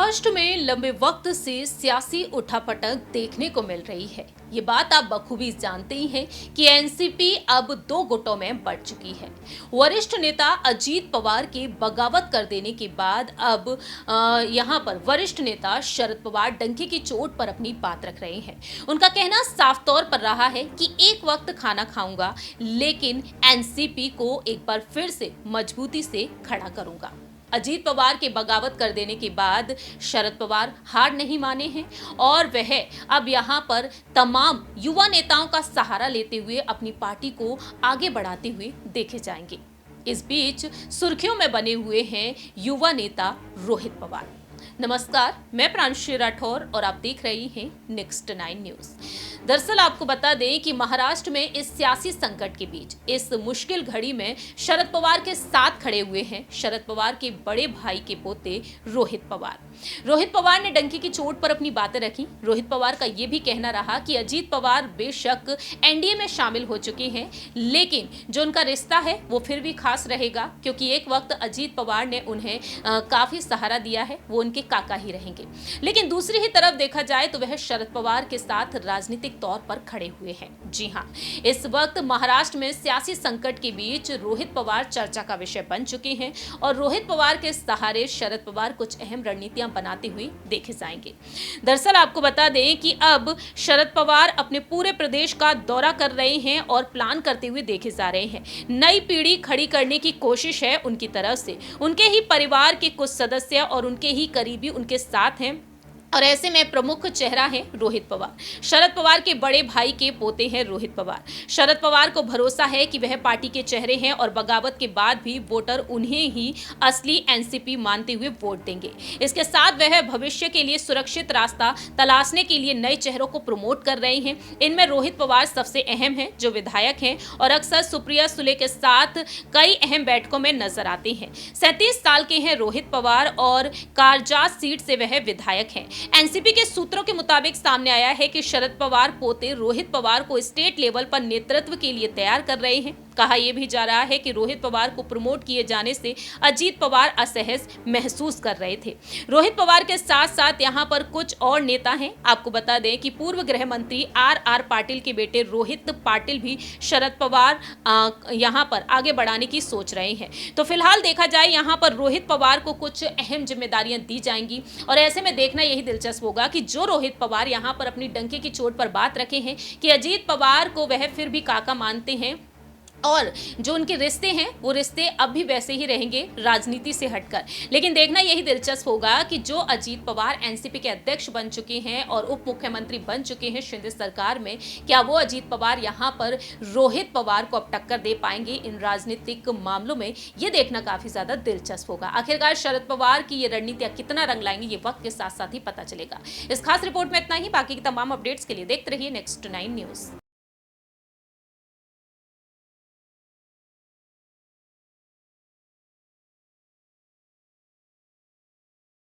महाराष्ट्र में लंबे वक्त से सियासी उठापटक देखने को मिल रही है। ये बात आप बखूबी जानते ही हैं कि एनसीपी अब दो गुटों में बढ़ चुकी है। वरिष्ठ नेता अजीत पवार के बगावत कर देने के बाद अब यहां पर वरिष्ठ नेता शरद पवार डंके की चोट पर अपनी बात रख रहे हैं। उनका कहना साफ तौर पर रहा है कि एक वक्त खाना खाऊंगा, लेकिन एनसीपी को एक बार फिर से मजबूती से खड़ा करूंगा। अजीत पवार के बगावत कर देने के बाद शरद पवार हार नहीं माने हैं और वह अब यहां पर तमाम युवा नेताओं का सहारा लेते हुए अपनी पार्टी को आगे बढ़ाते हुए देखे जाएंगे। इस बीच सुर्खियों में बने हुए हैं युवा नेता रोहित पवार। नमस्कार, मैं प्रांशु राठौर और आप देख रही हैं नेक्स्ट 9 न्यूज। दरअसल आपको बता दें कि महाराष्ट्र में इस सियासी संकट के बीच इस मुश्किल घड़ी में शरद पवार के साथ खड़े हुए हैं शरद पवार के बड़े भाई के पोते रोहित पवार। रोहित पवार ने डंके की चोट पर अपनी बातें रखी। रोहित पवार का यह भी कहना रहा कि अजीत पवार बेशक एनडीए में शामिल हो चुके हैं, लेकिन जो उनका रिश्ता है वो फिर भी खास रहेगा, क्योंकि एक वक्त अजीत पवार ने उन्हें काफी सहारा दिया है, वो उनके काका ही रहेंगे। लेकिन दूसरी ही तरफ देखा जाए तो वह शरद पवार के साथ राजनीतिक तौर पर खड़े हुए हैं। जी हां, इस वक्त महाराष्ट्र में सियासी संकट के बीच रोहित पवार चर्चा का विषय बन चुके हैं और रोहित पवार के सहारे शरद पवार कुछ अहम रणनीतियां बनाते हुए देखे जाएंगे। दरअसल आपको बता दें कि अब शरद पवार अपने पूरे प्रदेश का दौरा कर रहे हैं और प्लान करते हुए देखे जा रहे हैं। नई पीढ़ी खड़ी करने की कोशिश है उनकी तरफ से। उनके ही परिवार के कुछ सदस्य और उनके ही करीबी उनके साथ हैं और ऐसे में प्रमुख चेहरा है रोहित पवार। शरद पवार के बड़े भाई के पोते हैं रोहित पवार। शरद पवार को भरोसा है कि वह पार्टी के चेहरे हैं और बगावत के बाद भी वोटर उन्हें ही असली एनसीपी मानते हुए वोट देंगे। इसके साथ वह भविष्य के लिए सुरक्षित रास्ता तलाशने के लिए नए चेहरों को प्रमोट कर रहे हैं। इनमें रोहित पवार सबसे अहम हैं, जो विधायक हैं और अक्सर सुप्रिया सुले के साथ कई अहम बैठकों में नजर आते हैं। 37 साल के हैं रोहित पवार और कारजात सीट से वह विधायक हैं। एनसीपी के सूत्रों के मुताबिक सामने आया है कि शरद पवार पोते रोहित पवार को स्टेट लेवल पर नेतृत्व के लिए तैयार कर रहे हैं। कहा यह भी जा रहा है कि रोहित पवार को प्रमोट किए जाने से अजीत पवार असहज महसूस कर रहे थे। रोहित पवार के साथ साथ यहां पर कुछ और नेता हैं। आपको बता दें कि पूर्व गृह मंत्री आर पाटिल के बेटे रोहित पाटिल भी शरद पवार यहां पर आगे बढ़ाने की सोच रहे हैं। तो फिलहाल देखा जाए यहां पर रोहित पवार को कुछ अहम जिम्मेदारियां दी जाएंगी और ऐसे में देखना यही दिलचस्प होगा कि जो रोहित पवार यहां पर अपनी डंके की चोट पर बात रखे हैं कि अजीत पवार को वह फिर भी काका मानते हैं और जो उनके रिश्ते हैं वो रिश्ते अब भी वैसे ही रहेंगे राजनीति से हटकर। लेकिन देखना यही दिलचस्प होगा कि जो अजीत पवार एनसीपी के अध्यक्ष बन चुके हैं और उप मुख्यमंत्री बन चुके हैं शिंदे सरकार में, क्या वो अजीत पवार यहां पर रोहित पवार को अब टक्कर दे पाएंगे इन राजनीतिक मामलों में? ये देखना काफी ज्यादा दिलचस्प होगा। आखिरकार शरद पवार की ये रणनीतियां कितना रंग लाएंगी, ये वक्त के साथ साथ ही पता चलेगा। इस खास रिपोर्ट में इतना ही। बाकी की तमाम अपडेट्स के लिए देखते रहिए नेक्स्ट 9 न्यूज।